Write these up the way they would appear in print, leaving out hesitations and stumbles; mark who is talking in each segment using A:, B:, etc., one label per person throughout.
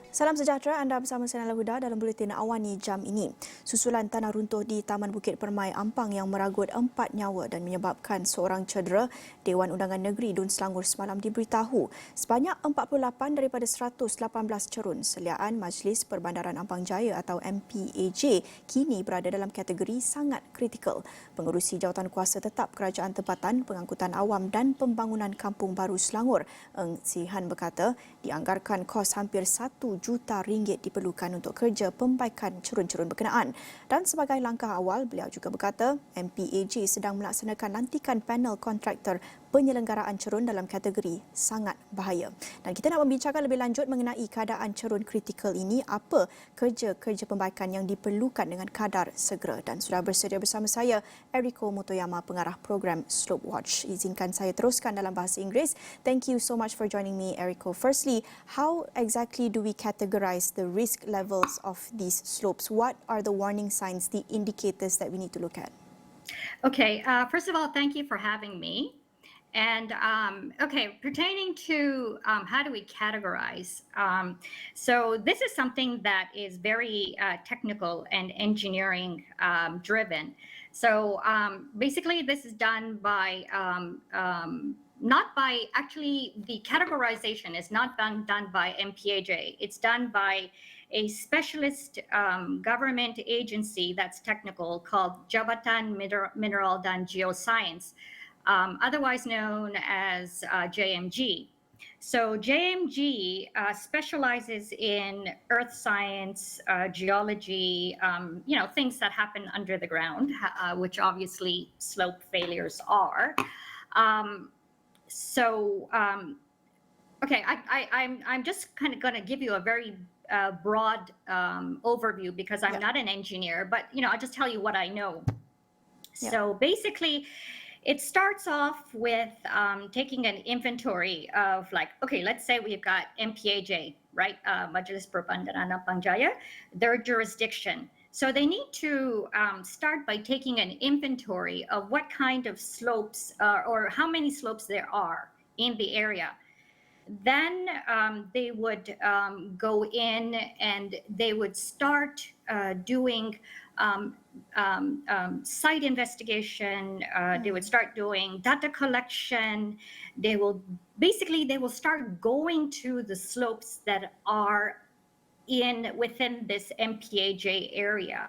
A: Salam sejahtera, anda bersama saya Nala Huda dalam buletin AWANI jam ini. Susulan tanah runtuh di Taman Bukit Permai Ampang yang meragut 4 nyawa dan menyebabkan seorang cedera, Dewan Undangan Negeri Selangor semalam diberitahu. Sebanyak 48 daripada 118 cerun seliaan Majlis Perbandaran Ampang Jaya atau MPAJ kini berada dalam kategori sangat kritikal. Pengerusi Jawatankuasa Tetap Kerajaan Tempatan, Pengangkutan Awam dan Pembangunan Kampung Baru Selangor, Sze Han berkata, dianggarkan kos hampir RM1 juta diperlukan untuk kerja pembaikan cerun-cerun berkenaan. Dan sebagai langkah awal, beliau juga berkata MPAJ sedang melaksanakan lantikan panel kontraktor penyelenggaraan cerun dalam kategori sangat bahaya. Dan kita nak membincangkan lebih lanjut mengenai keadaan cerun kritikal ini, apa kerja-kerja pembaikan yang diperlukan dengan kadar segera. Dan sudah bersedia bersama saya Eriko Motoyama, pengarah program Slope Watch. Izinkan saya teruskan dalam bahasa Inggeris. Thank you so much for joining me, Eriko. Firstly, how exactly do we categorize the risk levels of these slopes? What are the warning signs, the indicators that we need to look at?
B: Okay, first of all, thank you for having me. And okay, pertaining to how do we categorize? So this is something that is very technical and engineering driven. So basically, this is done by not by actually the categorization is not done by MPAJ. It's done by a specialist government agency that's technical called Jabatan Mineral dan Geoscience, otherwise known as JMG. So JMG specializes in earth science, geology, things that happen under the ground, which obviously slope failures are. Okay, I'm just kind of going to give you a very broad overview because I'm not an engineer, but I'll just tell you what I know. Yeah. So basically, it starts off with taking an inventory of okay, let's say we've got MPAJ, right? Majlis Perbandaran Ampang Jaya, their jurisdiction. So they need to start by taking an inventory of what kind of slopes or how many slopes there are in the area. Then they would go in and they would start doing site investigation. They would start doing data collection. They will start going to the slopes that are within this MPAJ area.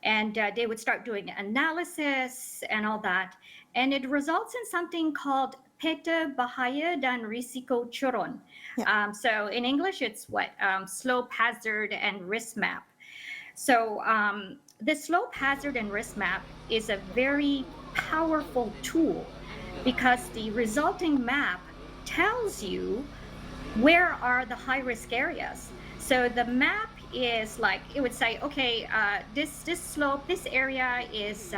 B: And they would start doing analysis and all that. And it results in something called Peta Bahaya dan Risiko Cerun. Yeah. So in English, it's slope hazard and risk map. So the slope hazard and risk map is a very powerful tool because the resulting map tells you where are the high risk areas. So the map is it would say, okay, this slope, this area is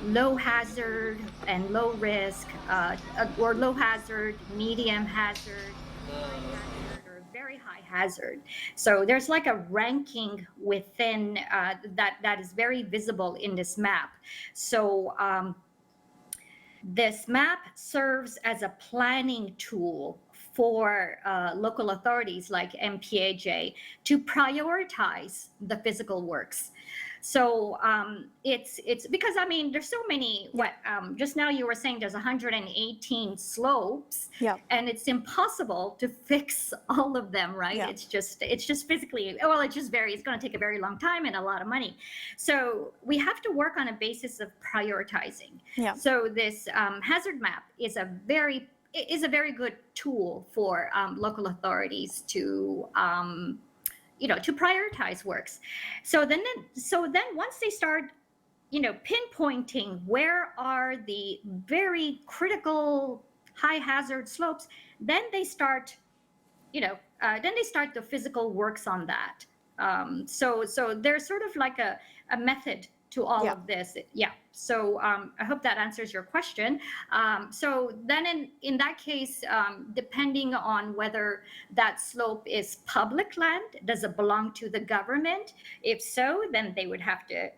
B: low hazard and low risk, or low hazard, medium hazard, high hazard, or very high hazard. So there's a ranking within that is very visible in this map. So this map serves as a planning tool for local authorities like MPAJ to prioritize the physical works. So it's because there's so many. Just now you were saying there's 118 slopes, and it's impossible to fix all of them, right? Yeah. It's just physically. It just varies. It's going to take a very long time and a lot of money. So we have to work on a basis of prioritizing. Yeah. So this hazard map is a very good tool for local authorities to to prioritize works. So then once they start pinpointing where are the very critical high hazard slopes, then they start the physical works on that. So there's sort of a method to all of this. Yeah. So I hope that answers your question. So then in that case, depending on whether that slope is public land, does it belong to the government? If so, then they would have to,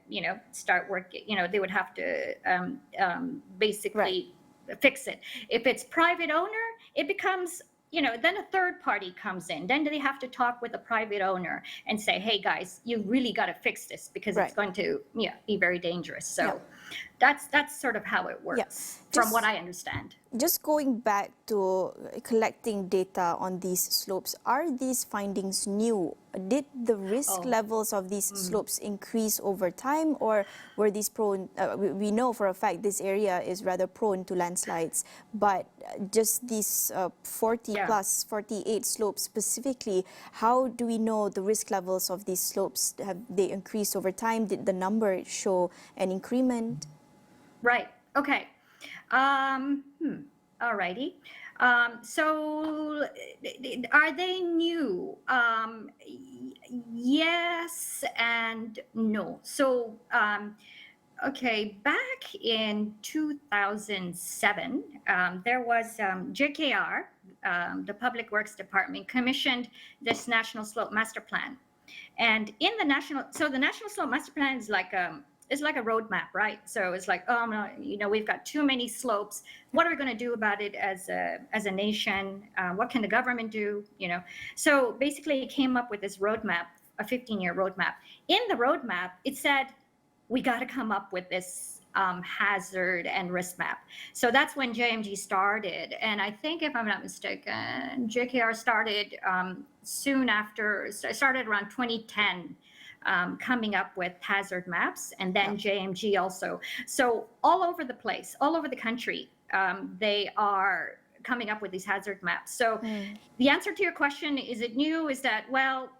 B: start working, they would have to basically fix it. If it's private owner, it becomes then a third party comes in. Then they have to talk with a private owner and say, hey guys, you really got to fix this because it's going to be very dangerous. So that's sort of how it works from what I understand.
A: Just going back to collecting data on these slopes, are these findings new? Did the risk levels of these slopes increase over time, or were these prone? We know for a fact this area is rather prone to landslides, but just these 48 slopes specifically, how do we know the risk levels of these slopes? Have they increased over time? Did the number show an increment?
B: Right. Okay. All righty. So are they new? Yes and no. So, okay, back in 2007, there was JKR, the Public Works Department, commissioned this National Slope Master Plan. And in the National Slope Master Plan is like a roadmap, right? So it's like, oh no, we've got too many slopes. What are we going to do about it as a nation? What can the government do? So basically, it came up with this roadmap, a 15-year roadmap. In the roadmap, it said we got to come up with this hazard and risk map. So that's when JMG started, and I think, if I'm not mistaken, JKR started soon after. Started around 2010. Coming up with hazard maps, and then JMG also. So all over the place, all over the country, they are coming up with these hazard maps. So the answer to your question, is it new? Is that, well,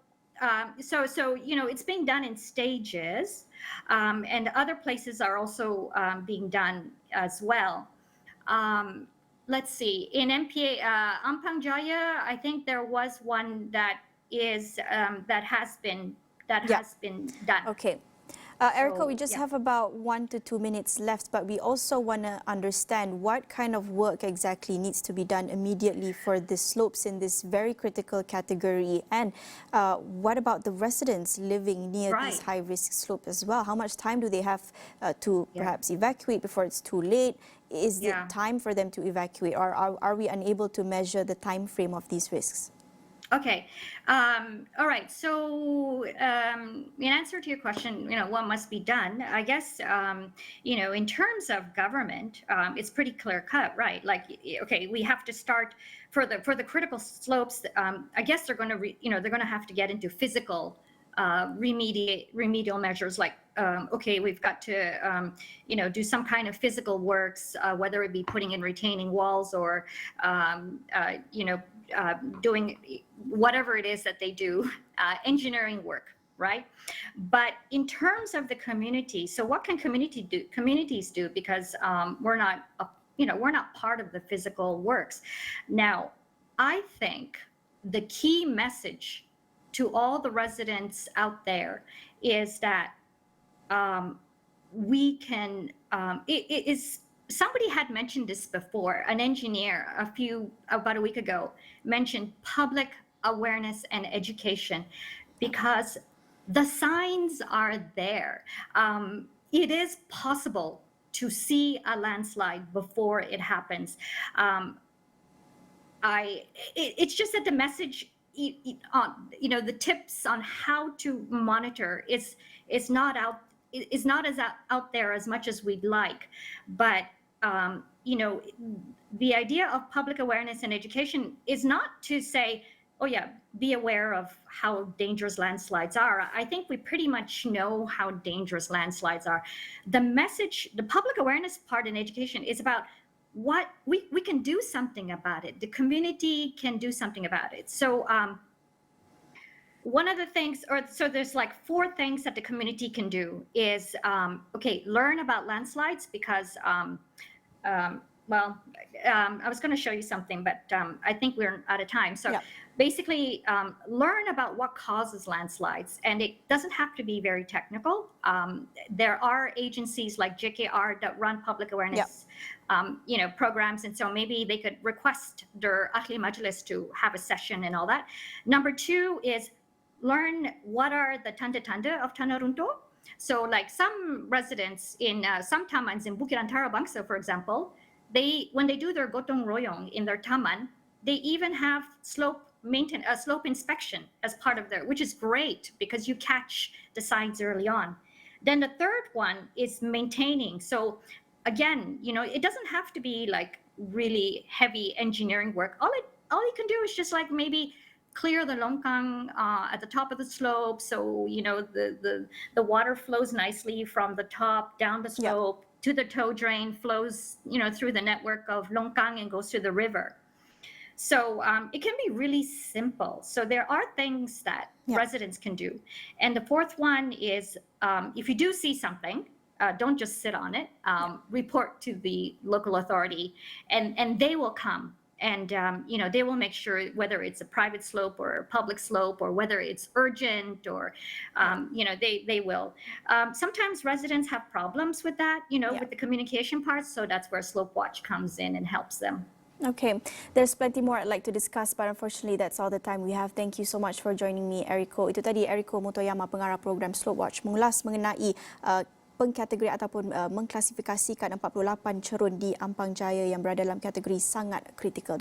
B: so it's being done in stages, and other places are also being done as well. Let's see, in Ampang Jaya, I think there was one that has been done.
A: Okay. Erica, we just have about 1 to 2 minutes left, but we also want to understand what kind of work exactly needs to be done immediately for the slopes in this very critical category. And what about the residents living near these high-risk slopes as well? How much time do they have to perhaps evacuate before it's too late? Is it time for them to evacuate, or are we unable to measure the time frame of these risks?
B: Okay. All right. So, in answer to your question, what must be done? I guess, in terms of government, it's pretty clear cut, right? Like, okay, we have to start for the critical slopes. I guess they're going to, they're going to have to get into physical remedial measures, like, okay, we've got to, do some kind of physical works, whether it be putting in retaining walls or, doing whatever it is that they do, engineering work, right? But in terms of the community, so what can communities do? Because we're not, we're not part of the physical works. Now, I think the key message to all the residents out there is that we can, it is, somebody had mentioned this before. An engineer about a week ago mentioned public awareness and education, because the signs are there. It is possible to see a landslide before it happens. It's just that the message, the tips on how to monitor is not as out there as much as we'd like. But the idea of public awareness and education is not to say, oh yeah, be aware of how dangerous landslides are. I think we pretty much know how dangerous landslides are. The message, the public awareness part in education, is about what we can do something about it. The community can do something about it. So one of the things, so there's like 4 things that the community can do is, okay, learn about landslides, because, I was going to show you something, but I think we're out of time. So basically, learn about what causes landslides, and it doesn't have to be very technical. There are agencies like JKR that run public awareness, programs, and so maybe they could request their ahli majlis to have a session and all that. Number 2 is learn what are the tanda-tanda of tanah runtuh. So like some residents in some tamans in Bukit Antara Bangsa, for example, when they do their gotong royong in their taman, they even have slope inspection as part of their, which is great because you catch the signs early on. Then the third one is maintaining. So again, it doesn't have to be like really heavy engineering work. All you can do is just like maybe clear the longkang at the top of the slope, so the water flows nicely from the top down the slope to the tow drain, flows through the network of longkang and goes to the river. So it can be really simple. So there are things that residents can do. And the fourth one is if you do see something, don't just sit on it. Report to the local authority, and they will come. And they will make sure whether it's a private slope or a public slope, or whether it's urgent, or they will. Sometimes residents have problems with that, with the communication part. So that's where Slope Watch comes in and helps them.
A: Okay, there's plenty more I'd like to discuss, but unfortunately that's all the time we have. Thank you so much for joining me, Eriko. Itu tadi Eriko Motoyama, pengarah program Slope Watch, mengulas mengenai pengkategori ataupun mengklasifikasikan 48 cerun di Ampang Jaya yang berada dalam kategori sangat kritikal.